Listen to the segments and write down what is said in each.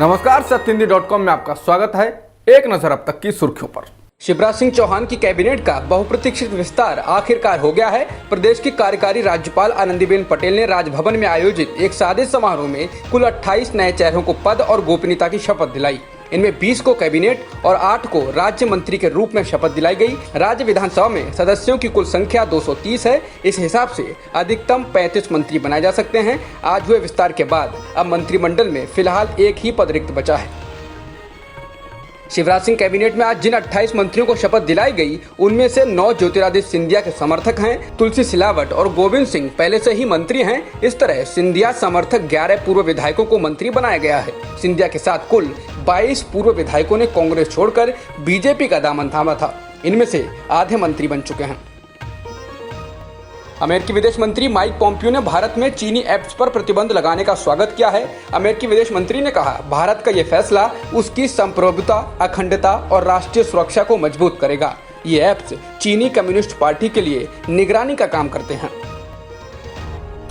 नमस्कार, सत्यहिंदी.com में आपका स्वागत है। एक नजर अब तक की सुर्खियों पर। शिवराज सिंह चौहान की कैबिनेट का बहुप्रतीक्षित विस्तार आखिरकार हो गया है। प्रदेश की कार्यकारी राज्यपाल आनंदीबेन पटेल ने राजभवन में आयोजित एक सादे समारोह में कुल 28 नए चेहरों को पद और गोपनीयता की शपथ दिलाई। इनमें 20 को कैबिनेट और 8 को राज्य मंत्री के रूप में शपथ दिलाई गई। राज्य विधानसभा में सदस्यों की कुल संख्या 230 है। इस हिसाब से अधिकतम 35 मंत्री बनाए जा सकते हैं। आज हुए विस्तार के बाद अब मंत्रिमंडल में फिलहाल एक ही पद रिक्त बचा है। शिवराज सिंह कैबिनेट में आज जिन 28 मंत्रियों को शपथ दिलाई गई, उनमें से 9 ज्योतिरादित्य सिंधिया के समर्थक हैं। तुलसी सिलावट और गोविंद सिंह पहले से ही मंत्री हैं। इस तरह सिंधिया समर्थक 11 पूर्व विधायकों को मंत्री बनाया गया है। सिंधिया के साथ कुल 22 पूर्व विधायकों ने कांग्रेस छोड़कर बीजेपी का दामन थामा था। इनमें से आधे मंत्री बन चुके हैं। अमेरिकी विदेश मंत्री माइक पोम्पियो ने भारत में चीनी ऐप्स पर प्रतिबंध लगाने का स्वागत किया है। अमेरिकी विदेश मंत्री ने कहा, भारत का ये फैसला उसकी संप्रभुता, अखंडता और राष्ट्रीय सुरक्षा को मजबूत करेगा। ये ऐप्स चीनी कम्युनिस्ट पार्टी के लिए निगरानी का काम करते हैं।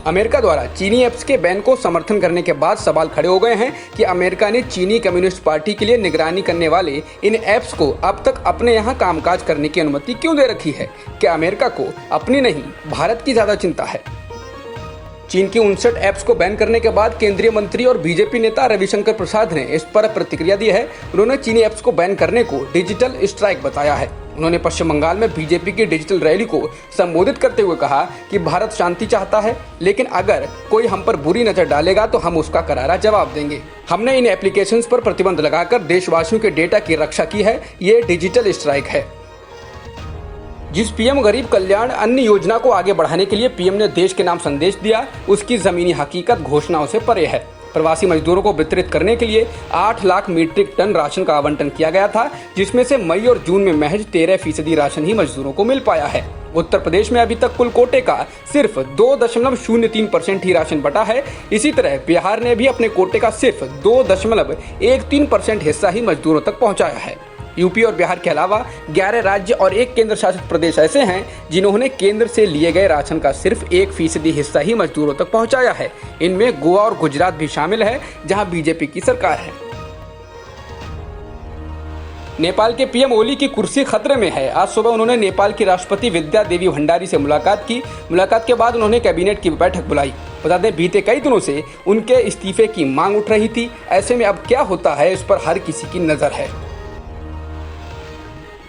अमेरिका द्वारा चीनी ऐप्स के बैन को समर्थन करने के बाद सवाल खड़े हो गए हैं कि अमेरिका ने चीनी कम्युनिस्ट पार्टी के लिए निगरानी करने वाले इन ऐप्स को अब तक अपने यहाँ कामकाज करने की अनुमति क्यों दे रखी है। क्या अमेरिका को अपनी नहीं, भारत की ज्यादा चिंता है? चीन की 59 ऐप्स को बैन करने के बाद केंद्रीय मंत्री और बीजेपी नेता रविशंकर प्रसाद ने इस पर प्रतिक्रिया दी है। उन्होंने चीनी ऐप्स को बैन करने को डिजिटल स्ट्राइक बताया है। उन्होंने पश्चिम बंगाल में बीजेपी की डिजिटल रैली को संबोधित करते हुए कहा कि भारत शांति चाहता है, लेकिन अगर कोई हम पर बुरी नजर डालेगा तो हम उसका करारा जवाब देंगे। हमने इन एप्लीकेशंस पर प्रतिबंध लगाकर देशवासियों के डेटा की रक्षा की है। ये डिजिटल स्ट्राइक है। जिस पीएम गरीब कल्याण अन्न योजना को आगे बढ़ाने के लिए पीएम ने देश के नाम संदेश दिया, उसकी जमीनी हकीकत घोषणाओं से परे है। प्रवासी मजदूरों को वितरित करने के लिए 8 लाख मीट्रिक टन राशन का आवंटन किया गया था, जिसमें से मई और जून में महज 13% राशन ही मजदूरों को मिल पाया है। उत्तर प्रदेश में अभी तक कुल कोटे का सिर्फ 2.03% ही राशन बटा है। इसी तरह बिहार ने भी अपने कोटे का सिर्फ 2.13% हिस्सा ही मजदूरों तक पहुंचाया है। यूपी और बिहार के अलावा 11 राज्य और 1 केंद्र शासित प्रदेश ऐसे हैं जिन्होंने केंद्र से लिए गए राशन का सिर्फ 1% हिस्सा ही मजदूरों तक पहुंचाया है। इनमें गोवा और गुजरात भी शामिल है, जहां बीजेपी की सरकार है। नेपाल के पीएम ओली की कुर्सी खतरे में है। आज सुबह उन्होंने नेपाल की राष्ट्रपति विद्या देवी भंडारी से मुलाकात की। मुलाकात के बाद उन्होंने कैबिनेट की बैठक बुलाई। बता दें, बीते कई दिनों से उनके इस्तीफे की मांग उठ रही थी। ऐसे में अब क्या होता है, इस पर हर किसी की नजर है।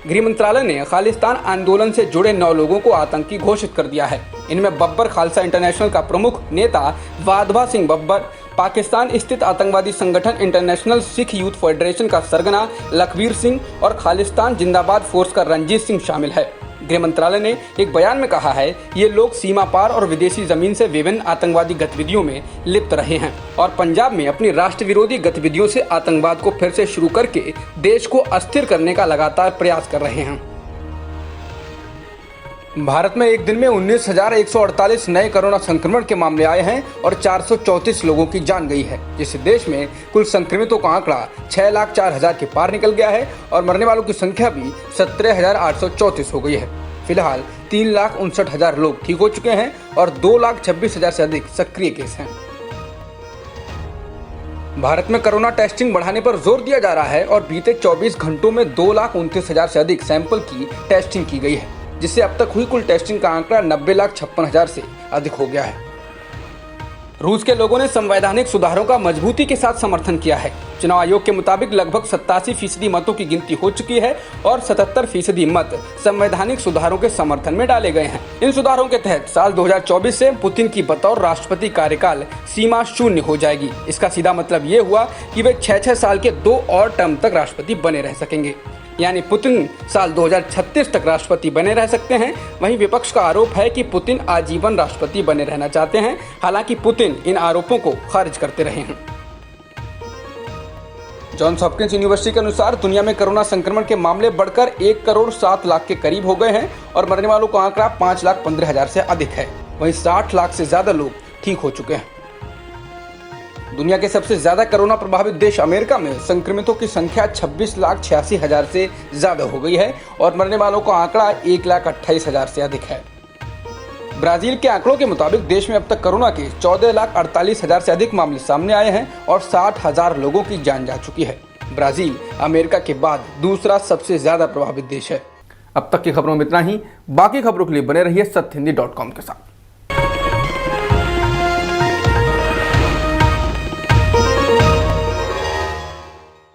गृह मंत्रालय ने खालिस्तान आंदोलन से जुड़े 9 लोगों को आतंकी घोषित कर दिया है। इनमें बब्बर खालसा इंटरनेशनल का प्रमुख नेता वाधवा सिंह बब्बर, पाकिस्तान स्थित आतंकवादी संगठन इंटरनेशनल सिख यूथ फेडरेशन का सरगना लखबीर सिंह और खालिस्तान जिंदाबाद फोर्स का रणजीत सिंह शामिल है। गृह मंत्रालय ने एक बयान में कहा है, ये लोग सीमा पार और विदेशी जमीन से विभिन्न आतंकवादी गतिविधियों में लिप्त रहे हैं और पंजाब में अपनी राष्ट्र विरोधी गतिविधियों से आतंकवाद को फिर से शुरू करके देश को अस्थिर करने का लगातार प्रयास कर रहे हैं। भारत में एक दिन में 19,148 नए कोरोना संक्रमण के मामले आए हैं और 434 लोगों की जान गई है, जिससे देश में कुल संक्रमितों का आंकड़ा 6,04,000 के पार निकल गया है और मरने वालों की संख्या भी 17,834 हो गई है। फिलहाल 3,59,000 लोग ठीक हो चुके हैं और 2,26,000 से अधिक सक्रिय केस हैं। भारत में कोरोना टेस्टिंग बढ़ाने पर जोर दिया जा रहा है और बीते 24 घंटों में 2,29,000 से अधिक सैंपल की टेस्टिंग की गई है, जिससे अब तक हुई कुल टेस्टिंग का आंकड़ा 90,56,000 से अधिक हो गया है। रूस के लोगों ने संवैधानिक सुधारों का मजबूती के साथ समर्थन किया है। चुनाव आयोग के मुताबिक लगभग 87% मतों की गिनती हो चुकी है और 77% मत संवैधानिक सुधारों के समर्थन में डाले गए हैं। इन सुधारों के तहत साल 2024 से पुतिन की बतौर राष्ट्रपति कार्यकाल सीमा 0 हो जाएगी। इसका सीधा मतलब ये हुआ कि वे 6 साल के 2 और टर्म तक राष्ट्रपति बने रह सकेंगे, यानी पुतिन साल 2036 तक राष्ट्रपति बने रह सकते हैं। वहीं विपक्ष का आरोप है कि पुतिन आजीवन राष्ट्रपति बने रहना चाहते हैं। हालांकि पुतिन इन आरोपों को खारिज करते रहे हैं। जॉन्स हॉपकिंस यूनिवर्सिटी के अनुसार दुनिया में कोरोना संक्रमण के मामले बढ़कर 1,07,00,000 के करीब हो गए हैं और मरने वालों का आंकड़ा 5,15,000 से अधिक है। वहीं 60 लाख से ज्यादा लोग ठीक हो चुके हैं। दुनिया के सबसे ज्यादा कोरोना प्रभावित देश अमेरिका में संक्रमितों की संख्या 26,86,000 से ज्यादा हो गई है और मरने वालों का आंकड़ा 1,28,000 से अधिक है। ब्राजील के आंकड़ों के मुताबिक देश में अब तक कोरोना के 14,48,000 से अधिक मामले सामने आए हैं और 60,000 लोगों की जान जा चुकी है। ब्राजील अमेरिका के बाद दूसरा सबसे ज्यादा प्रभावित देश है। अब तक की खबरों में इतना ही। बाकी खबरों के लिए बने रहिए सत्यहिंदी.com के साथ।